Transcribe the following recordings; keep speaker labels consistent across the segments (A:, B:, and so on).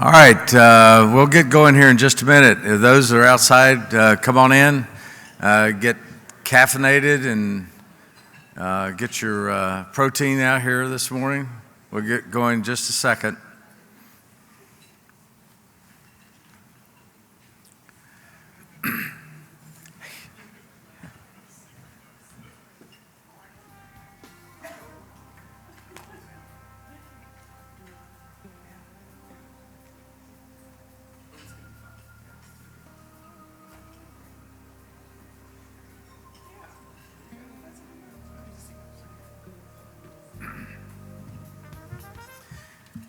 A: All right, we'll get going here in just a minute. If those that are outside, come on in, get caffeinated and get your protein out here this morning. We'll get going in just a second.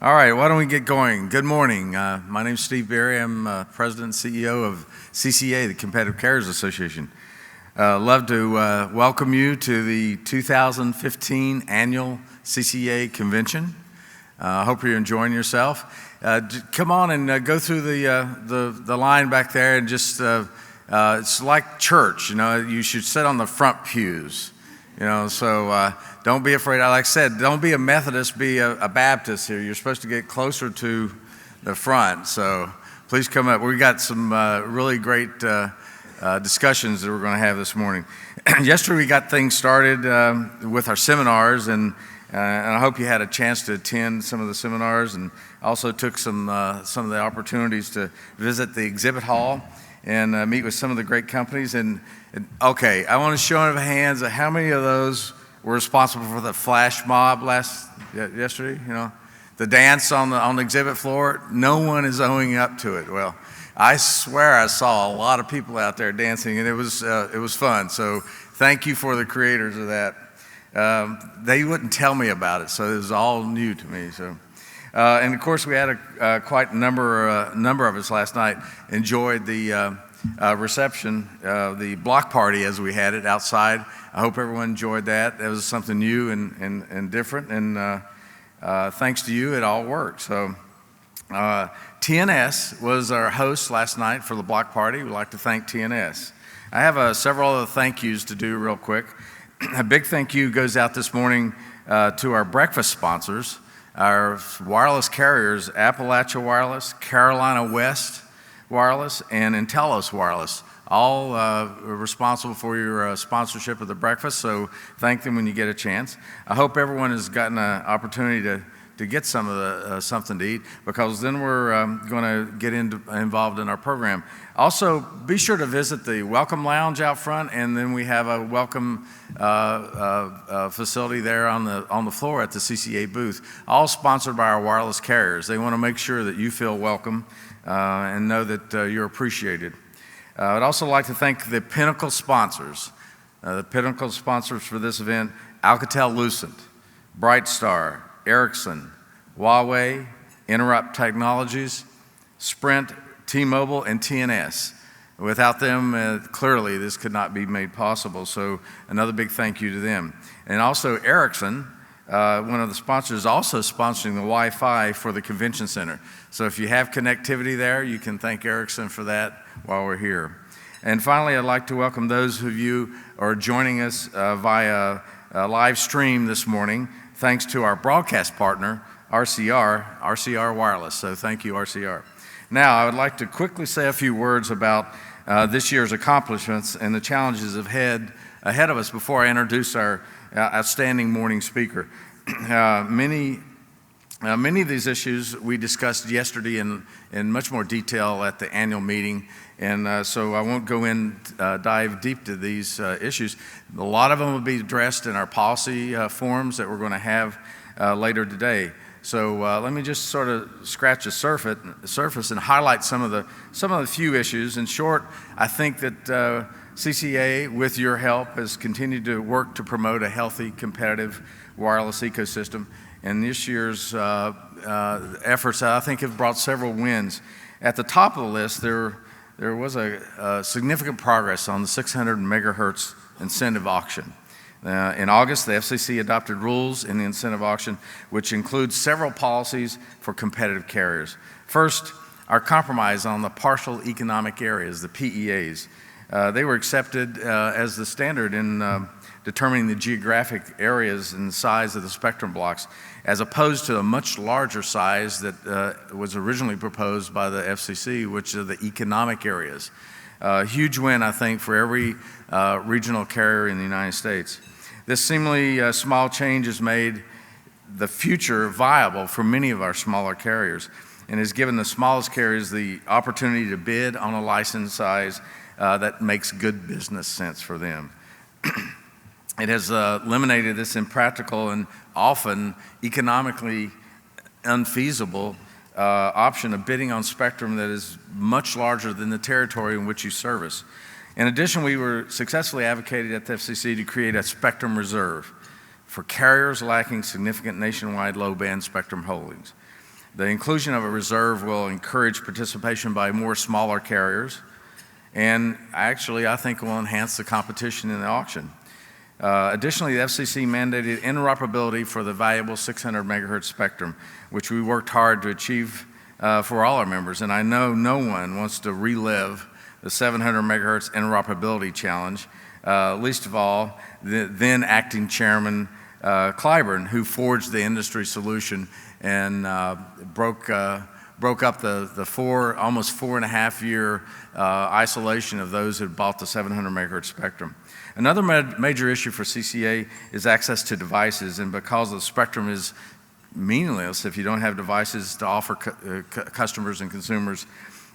A: All right, why don't we get going? Good morning. My name is Steve Berry. I'm President and CEO of CCA, the Competitive Carriers Association. Love to welcome you to the 2015 Annual CCA Convention. I hope you're enjoying yourself. Come on and go through the line back there and just, it's like church, you know, you should sit on the front pews. You know, so don't be afraid. Like I said, don't be a Methodist, be a Baptist here. You're supposed to get closer to the front. So please come up. We got some really great discussions that we're going to have this morning. Yesterday we got things started with our seminars, and I hope you had a chance to attend some of the seminars, and also took some of the opportunities to visit the exhibit hall and meet with some of the great companies. And okay, I want to show of hands of how many of those were responsible for the flash mob yesterday. You know, the dance on the exhibit floor. No one is owing up to it. Well, I swear I saw a lot of people out there dancing, and it was fun. So thank you for the creators of that. They wouldn't tell me about it, so it was all new to me. So. And of course, we had quite a number of us last night enjoyed the reception, the block party as we had it outside. I hope everyone enjoyed that. That was something new and different, and thanks to you, it all worked. So TNS was our host last night for the block party. We'd like to thank TNS. I have several other thank yous to do real quick. A big thank you goes out this morning to our breakfast sponsors. Our wireless carriers, Appalachia Wireless, Carolina West Wireless, and Intellos Wireless, all responsible for your sponsorship of the breakfast, so thank them when you get a chance. I hope everyone has gotten an opportunity to get some of the something to eat, because then we're going to get involved in our program. Also, be sure to visit the Welcome Lounge out front, and then we have a welcome facility there on the floor at the CCA booth, all sponsored by our wireless carriers. They want to make sure that you feel welcome and know that you're appreciated. I'd also like to thank the Pinnacle sponsors. The Pinnacle sponsors for this event: Alcatel-Lucent, Brightstar, Ericsson, Huawei, Interrupt Technologies, Sprint, T-Mobile, and TNS. Without them, clearly this could not be made possible, so another big thank you to them. And also Ericsson, one of the sponsors, is also sponsoring the Wi-Fi for the convention center. So if you have connectivity there, you can thank Ericsson for that while we're here. And finally, I'd like to welcome those of you who are joining us via live stream this morning, thanks to our broadcast partner, RCR Wireless. So thank you, RCR. Now, I would like to quickly say a few words about this year's accomplishments and the challenges ahead of us before I introduce our outstanding morning speaker. Many of these issues we discussed yesterday in much more detail at the annual meeting, and so I won't go in, dive deep to these issues. A lot of them will be addressed in our policy forums that we're going to have later today. So let me just sort of scratch the surface and highlight some of the few issues. In short, I think that CCA, with your help, has continued to work to promote a healthy, competitive wireless ecosystem. And this year's efforts, I think, have brought several wins. At the top of the list, there was a significant progress on the 600 megahertz incentive auction. In August, the FCC adopted rules in the incentive auction, which includes several policies for competitive carriers. First, our compromise on the partial economic areas, the PEAs. They were accepted as the standard in determining the geographic areas and size of the spectrum blocks, as opposed to a much larger size that was originally proposed by the FCC, which are the economic areas. Huge win, I think, for every regional carrier in the United States. This seemingly small change has made the future viable for many of our smaller carriers and has given the smallest carriers the opportunity to bid on a license size that makes good business sense for them. It has eliminated this impractical and often economically unfeasible option of bidding on spectrum that is much larger than the territory in which you service. In addition, we were successfully advocated at the FCC to create a spectrum reserve for carriers lacking significant nationwide low-band spectrum holdings. The inclusion of a reserve will encourage participation by more smaller carriers, and actually, I think will enhance the competition in the auction. Additionally, the FCC mandated interoperability for the valuable 600 megahertz spectrum, which we worked hard to achieve for all our members. And I know no one wants to relive the 700 megahertz interoperability challenge, least of all the then acting chairman Clyburn, who forged the industry solution and broke up the almost 4.5-year isolation of those who had bought the 700 megahertz spectrum. Another major issue for CCA is access to devices, and because the spectrum is meaningless if you don't have devices to offer customers and consumers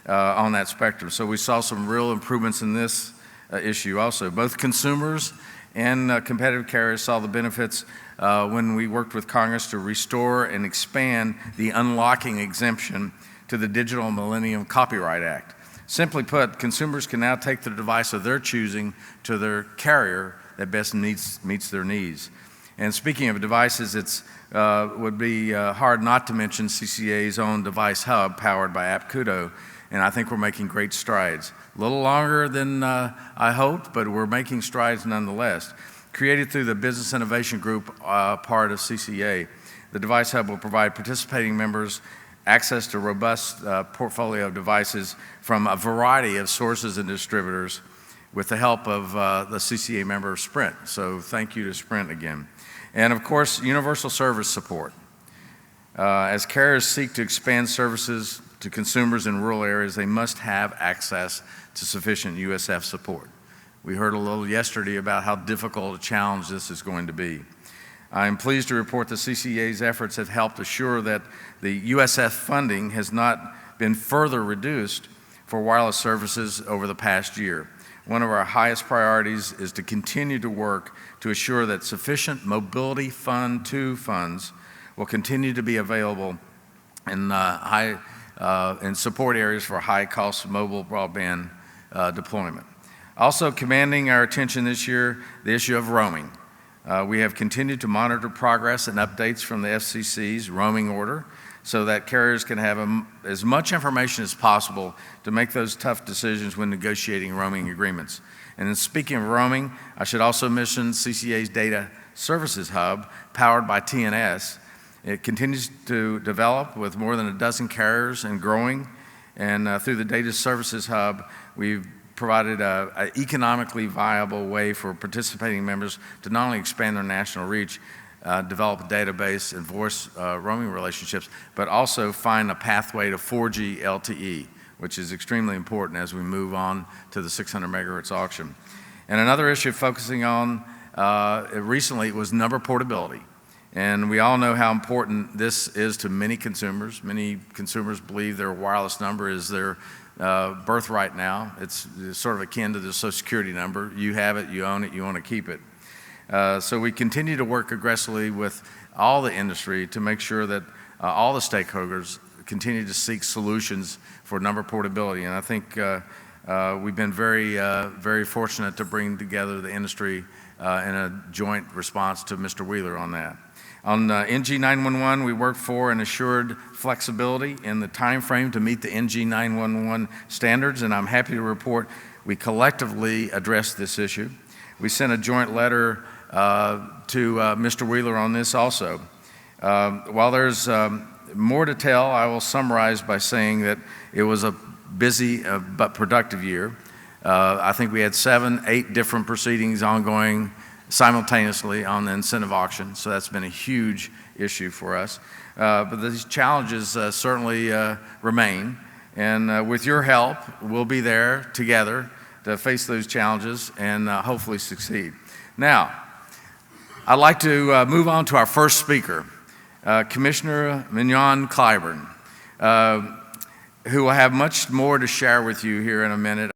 A: on that spectrum. So we saw some real improvements in this issue also. Both consumers and competitive carriers saw the benefits when we worked with Congress to restore and expand the unlocking exemption to the Digital Millennium Copyright Act. Simply put, consumers can now take the device of their choosing to their carrier that best meets their needs. And speaking of devices, it would be hard not to mention CCA's own device hub powered by AppKudo, and I think we're making great strides. A little longer than I hoped, but we're making strides nonetheless. Created through the Business Innovation Group part of CCA, the device hub will provide participating members access to a robust portfolio of devices from a variety of sources and distributors with the help of the CCA member Sprint. So thank you to Sprint again. And of course, universal service support. As carriers seek to expand services to consumers in rural areas, they must have access to sufficient USF support. We heard a little yesterday about how difficult a challenge this is going to be. I am pleased to report the CCA's efforts have helped assure that the USF funding has not been further reduced for wireless services over the past year. One of our highest priorities is to continue to work to assure that sufficient Mobility Fund 2 funds will continue to be available in support areas for high-cost mobile broadband deployment. Also commanding our attention this year, the issue of roaming. We have continued to monitor progress and updates from the FCC's roaming order so that carriers can have as much information as possible to make those tough decisions when negotiating roaming agreements. And then speaking of roaming, I should also mention CCA's Data Services Hub, powered by TNS. It continues to develop with more than a dozen carriers and growing. And through the Data Services Hub, we've provided an economically viable way for participating members to not only expand their national reach, develop a database and voice roaming relationships, but also find a pathway to 4G LTE, which is extremely important as we move on to the 600 megahertz auction. And another issue focusing on recently was number portability. And we all know how important this is to many consumers. Many consumers believe their wireless number is their birthright now. It's sort of akin to the Social Security number. You have it, you own it, you want to keep it. So we continue to work aggressively with all the industry to make sure that all the stakeholders continue to seek solutions for number portability. And I think we've been very fortunate to bring together the industry in a joint response to Mr. Wheeler on that. On NG 911, we worked for and assured flexibility in the time frame to meet the NG 911 standards, and I'm happy to report we collectively addressed this issue. We sent a joint letter to Mr. Wheeler on this also. While there's more to tell, I will summarize by saying that it was a busy but productive year. I think we had 7, 8 different proceedings ongoing simultaneously on the incentive auction, so that's been a huge issue for us. But these challenges certainly remain, and with your help, we'll be there together to face those challenges and hopefully succeed. Now, I'd like to move on to our first speaker, Commissioner Mignon Clyburn, who will have much more to share with you here in a minute.